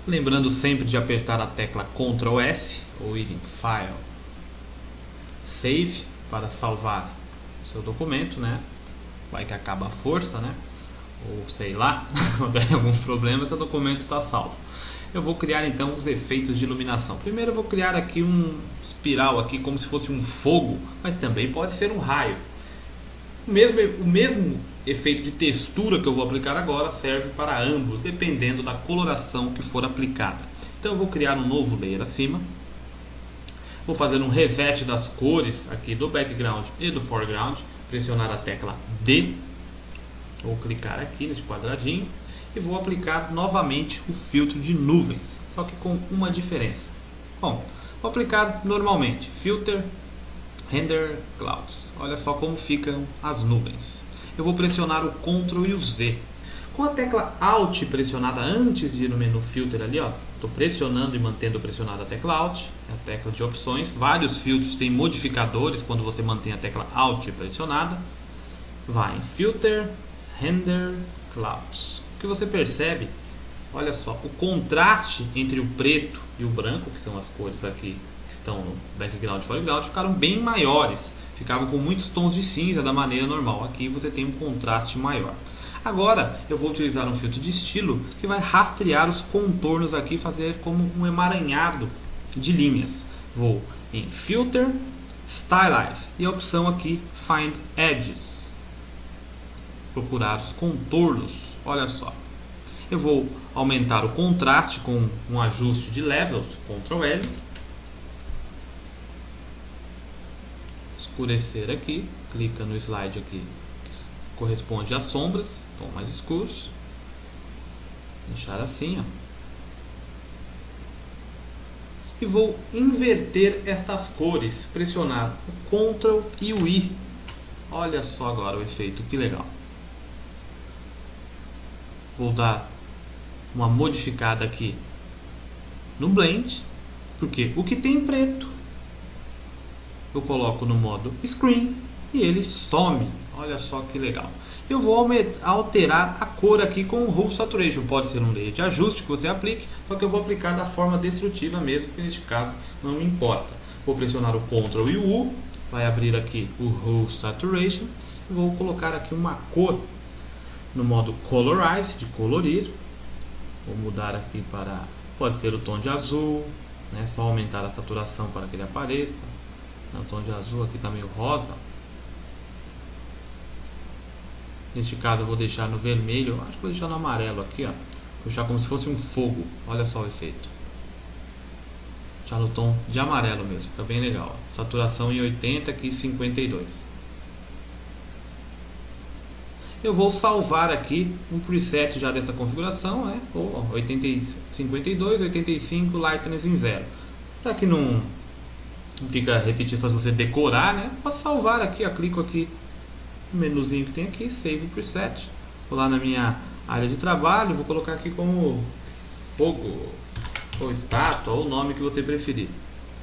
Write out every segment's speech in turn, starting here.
Lembrando sempre de apertar a tecla Ctrl S ou ir em File, Save para salvar o seu documento, né? Vai que acaba a força, né? Ou sei lá, ou der alguns problemas, o documento está salvo. Eu vou criar então os efeitos de iluminação. Primeiro eu vou criar aqui um espiral aqui como se fosse um fogo, mas também pode ser um raio. O mesmo efeito de textura que eu vou aplicar agora serve para ambos, dependendo da coloração que for aplicada. Então eu vou criar um novo layer acima. Vou fazer um reset das cores aqui do background e do foreground. Pressionar a tecla D. Vou clicar aqui nesse quadradinho e vou aplicar novamente o filtro de nuvens, só que com uma diferença. Bom, vou aplicar normalmente, Filter, Render Clouds. Olha só como ficam as nuvens. Eu vou pressionar o Ctrl e o Z. Com a tecla Alt pressionada antes de ir no menu Filter ali, ó, estou pressionando e mantendo pressionada a tecla Alt, é a tecla de opções. Vários filtros têm modificadores quando você mantém a tecla Alt pressionada. Vai em Filter, Render Clouds. O que você percebe, olha só, o contraste entre o preto e o branco, que são as cores aqui que estão no background e foreground, ficaram bem maiores. Ficavam com muitos tons de cinza da maneira normal. Aqui você tem um contraste maior. Agora eu vou utilizar um filtro de estilo que vai rastrear os contornos aqui, fazer como um emaranhado de linhas. Vou em Filter, Stylize e a opção aqui Find Edges. Procurar os contornos. Olha só. Eu vou aumentar o contraste com um ajuste de levels, Ctrl L. Escurecer aqui, clica no slide aqui que corresponde às sombras, tom mais escuros. Deixar assim, ó. E vou inverter estas cores, pressionar o Ctrl e o I. Olha só agora o efeito, que legal. Vou dar uma modificada aqui no Blend, porque o que tem preto eu coloco no modo Screen e ele some. Olha só que legal. Eu vou alterar a cor aqui com o Hue Saturation. Pode ser um layer de ajuste que você aplique, só que eu vou aplicar da forma destrutiva mesmo, que neste caso não me importa. Vou pressionar o Ctrl e o U, vai abrir aqui o Hue Saturation e vou colocar aqui uma cor no modo Colorize, de colorir. Vou mudar aqui para, pode ser o tom de azul, né? Só aumentar a saturação para que ele apareça. O tom de azul aqui está meio rosa. Neste caso eu vou deixar no vermelho, acho que vou deixar no amarelo aqui, ó. Vou deixar como se fosse um fogo. Olha só o efeito. Deixar no tom de amarelo mesmo, fica bem legal. Saturação em 80 aqui 52. Eu vou salvar aqui um preset já dessa configuração, né? 52, 85, Lightness em 0. Para que não fica repetindo, só se você decorar, né? Posso salvar aqui, ó, clico aqui no menuzinho que tem aqui, Save Preset. Vou lá na minha área de trabalho, vou colocar aqui como fogo, ou estátua, ou o nome que você preferir.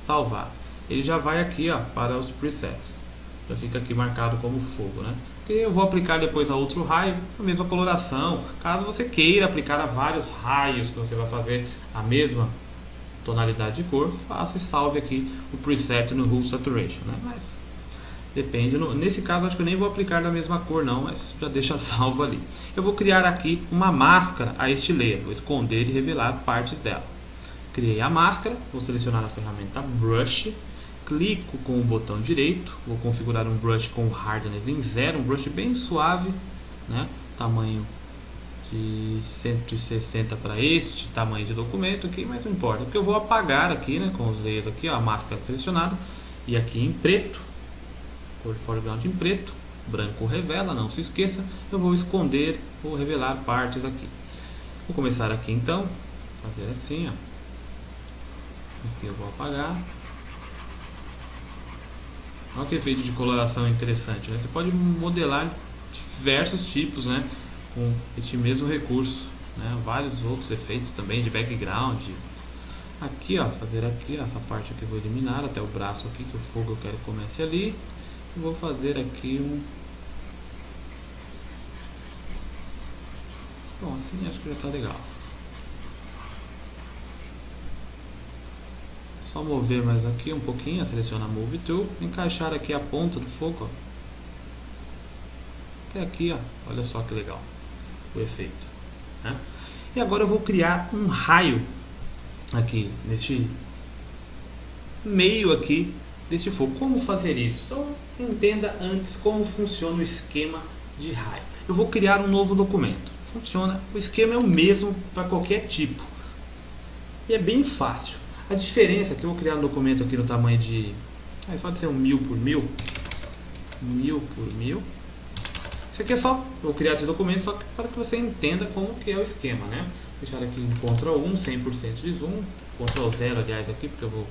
Salvar. Ele já vai aqui, ó, para os presets. Já fica aqui marcado como fogo, né? E eu vou aplicar depois a outro raio, a mesma coloração. Caso você queira aplicar a vários raios que você vai fazer a mesma tonalidade de cor, faça e salve aqui o preset no Hue Saturation, né? Mas depende, nesse caso acho que eu nem vou aplicar da mesma cor não, mas já deixa salvo ali. Eu vou criar aqui uma máscara a este layer, vou esconder e revelar partes dela. Criei a máscara, vou selecionar a ferramenta Brush, clico com o botão direito, vou configurar um brush com hardness em 0, um brush bem suave, né? Tamanho de 160 para este tamanho de documento aqui, mas não importa, porque eu vou apagar aqui, né, com os layers aqui, ó, a máscara selecionada, e aqui em preto, cor de foreground em preto, branco revela, não se esqueça, eu vou esconder ou revelar partes aqui. Vou começar aqui então, fazer assim, ó. Aqui eu vou apagar. Olha que efeito de coloração interessante, né? Você pode modelar diversos tipos, né, com este mesmo recurso, né? Vários outros efeitos também de background. Aqui, ó, fazer aqui, ó, essa parte aqui eu vou eliminar até o braço aqui, que o fogo eu quero que comece ali. E vou fazer aqui um... Bom, assim acho que já está legal. Só mover mais aqui um pouquinho, seleciona Move To, encaixar aqui a ponta do foco, ó. Até aqui, ó. Olha só que legal o efeito, né? E agora eu vou criar um raio aqui neste meio aqui deste foco. Como fazer isso? Então entenda antes como funciona o esquema de raio. Eu vou criar um novo documento. Funciona, o esquema é o mesmo para qualquer tipo e é bem fácil. A diferença é que eu vou criar um documento aqui no tamanho de, pode ser um 1000 por 1000, 1000 por 1000. Isso aqui é só, vou criar esse documento só para que você entenda como que é o esquema, né? Vou deixar aqui em Ctrl 1, 100% de zoom, Ctrl 0 aliás aqui, porque eu vou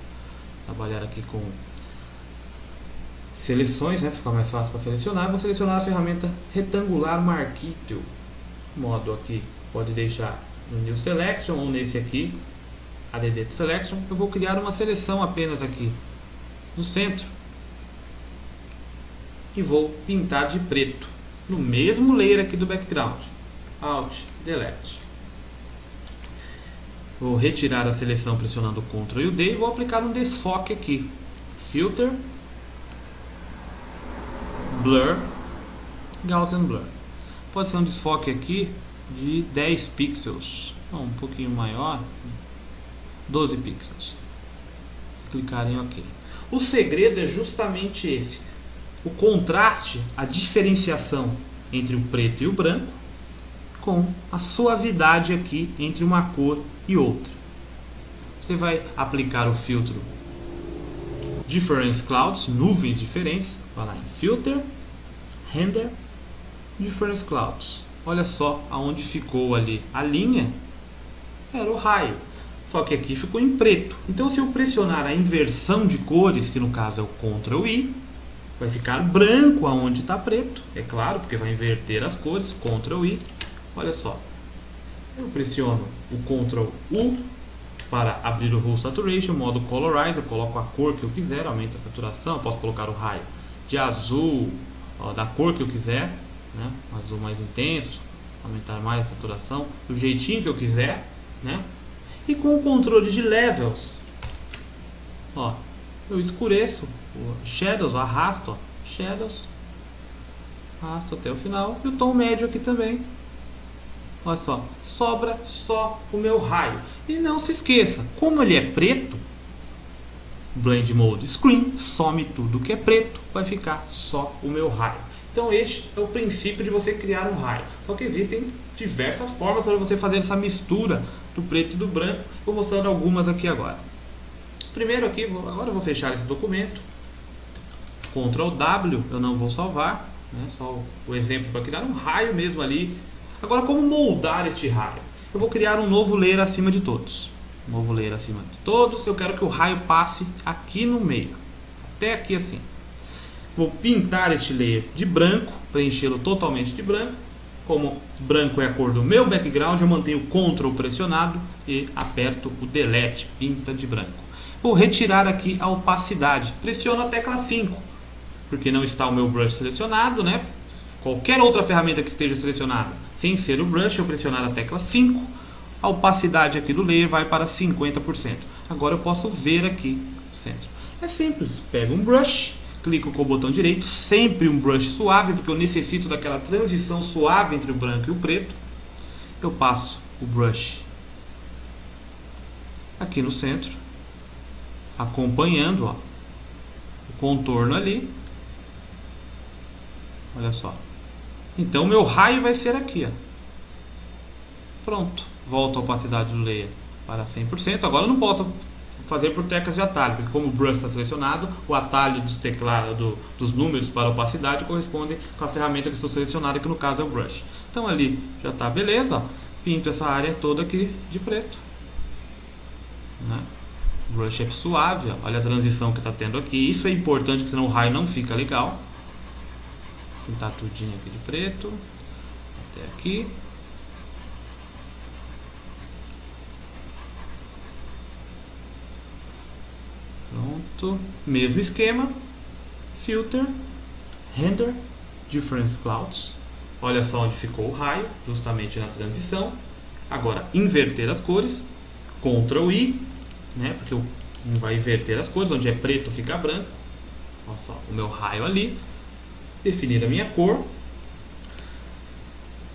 trabalhar aqui com seleções, né? Fica mais fácil para selecionar. Vou selecionar a ferramenta retangular Marquee Tool. Modo aqui, pode deixar no New Selection ou nesse aqui, Add Selection. Eu vou criar uma seleção apenas aqui no centro e vou pintar de preto no mesmo layer aqui do background. Alt, Delete. Vou retirar a seleção pressionando Ctrl e o D e vou aplicar um desfoque aqui. Filter, Blur, Gaussian Blur. Pode ser um desfoque aqui de 10 pixels, um pouquinho maior, 12 pixels. Clicar em OK. O segredo é justamente esse. O contraste, a diferenciação entre o preto e o branco, com a suavidade aqui entre uma cor e outra. Você vai aplicar o filtro Difference Clouds, nuvens diferentes. Vai lá em Filter, Render, Difference Clouds. Olha só aonde ficou ali a linha, era o raio. Só que aqui ficou em preto. Então se eu pressionar a inversão de cores, que no caso é o Ctrl I, vai ficar branco aonde está preto, é claro, porque vai inverter as cores, Ctrl I. Olha só, eu pressiono o Ctrl U para abrir o Hue Saturation, modo Colorize, eu coloco a cor que eu quiser, aumenta a saturação, eu posso colocar o raio de azul, ó, da cor que eu quiser, né? Azul mais intenso, aumentar mais a saturação, do jeitinho que eu quiser, né? E com o controle de Levels, ó, eu escureço o Shadows, arrasto, ó, Shadows, arrasto até o final, e o tom médio aqui também. Olha só, sobra só o meu raio. E não se esqueça, como ele é preto, Blend Mode Screen, some tudo que é preto, vai ficar só o meu raio. Então este é o princípio de você criar um raio. Só que existem diversas formas para você fazer essa mistura do preto e do branco. Vou mostrando algumas aqui agora. Primeiro aqui, agora eu vou fechar esse documento. Ctrl W, eu não vou salvar, né? Só o exemplo para criar um raio mesmo ali. Agora, como moldar este raio? Eu vou criar um novo layer acima de todos. Um novo layer acima de todos. Eu quero que o raio passe aqui no meio. Até aqui assim. Vou pintar este layer de branco, preenchê-lo totalmente de branco. Como branco é a cor do meu background, eu mantenho o Ctrl pressionado e aperto o Delete, pinta de branco. Vou retirar aqui a opacidade. Pressiono a tecla 5, porque não está o meu brush selecionado, né? Qualquer outra ferramenta que esteja selecionada, sem ser o brush, eu pressionar a tecla 5, a opacidade aqui do layer vai para 50%. Agora eu posso ver aqui no centro. É simples, pego um brush, clico com o botão direito, sempre um brush suave, porque eu necessito daquela transição suave entre o branco e o preto. Eu passo o brush aqui no centro, acompanhando, ó, o contorno ali. Olha só. Então o meu raio vai ser aqui, ó. Pronto. Volto a opacidade do layer para 100%. Agora eu não posso fazer por teclas de atalho, porque como o brush está selecionado, o atalho dos teclados, dos números para opacidade corresponde com a ferramenta que estou selecionada, que no caso é o brush. Então ali já está beleza, ó. Pinto essa área toda aqui de preto, né? O brush é suave, ó. Olha a transição que está tendo aqui. Isso é importante, porque senão o raio não fica legal. Pintar tudinho aqui de preto até aqui. Pronto, mesmo esquema. Filter, Render, Difference Clouds. Olha só onde ficou o raio, justamente na transição. Agora inverter as cores, Ctrl I, né? Porque eu não vai inverter as cores, onde é preto fica branco. Olha só, o meu raio ali, definir a minha cor,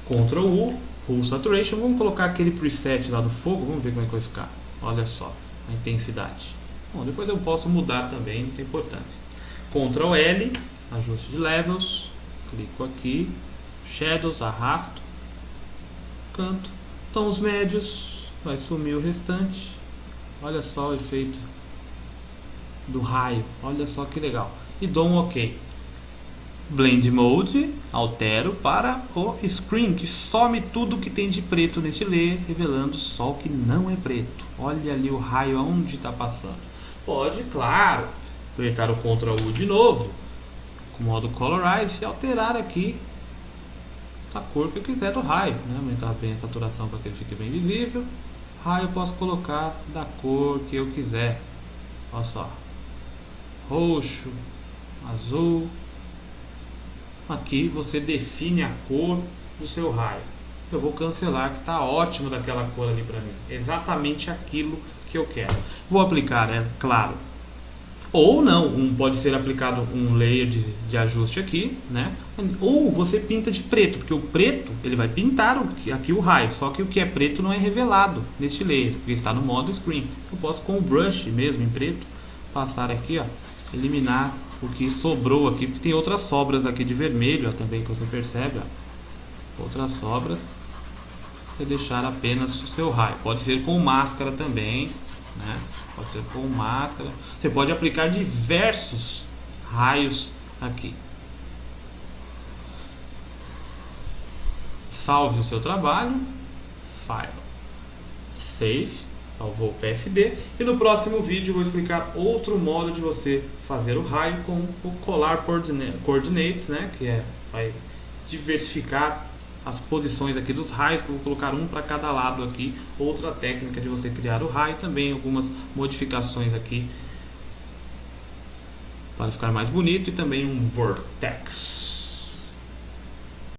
Ctrl U, Hull Saturation, vamos colocar aquele preset lá do fogo, vamos ver como é que vai ficar. Olha só, a intensidade. Bom, depois eu posso mudar também, não tem importância. Ctrl L, ajuste de levels, clico aqui, shadows, arrasto, canto, tons médios, vai sumir o restante. Olha só o efeito do raio, olha só que legal. E dou um OK. Blend Mode, altero para o Screen, que some tudo que tem de preto neste layer, revelando só o que não é preto. Olha ali o raio aonde está passando. Pode, claro, apertar o Ctrl U de novo, com o modo Colorize, e alterar aqui a cor que eu quiser do raio, né? Aumentar bem a saturação para que ele fique bem visível. Raio eu posso colocar da cor que eu quiser. Olha só, roxo, azul. Aqui você define a cor do seu raio. Eu vou cancelar, que está ótimo daquela cor ali para mim. Exatamente aquilo que eu quero. Vou aplicar, é claro. Ou não, pode ser aplicado um layer de ajuste aqui, né? Ou você pinta de preto, porque o preto ele vai pintar aqui o raio. Só que o que é preto não é revelado neste layer, porque está no modo Screen. Eu posso com o brush mesmo em preto passar aqui, ó, eliminar o que sobrou aqui, porque tem outras sobras aqui de vermelho, ó, também que você percebe, ó, outras sobras. Você deixar apenas o seu raio. Pode ser com máscara também, né? Pode ser com máscara. Você pode aplicar diversos raios aqui. Salve o seu trabalho, File, Save, salvou o PSD, e no próximo vídeo eu vou explicar outro modo de você fazer o raio com o Color Coordinates, né? Que vai diversificar as posições aqui dos raios, que eu vou colocar um para cada lado aqui. Outra técnica de você criar o raio, também algumas modificações aqui para ficar mais bonito, e também um vortex.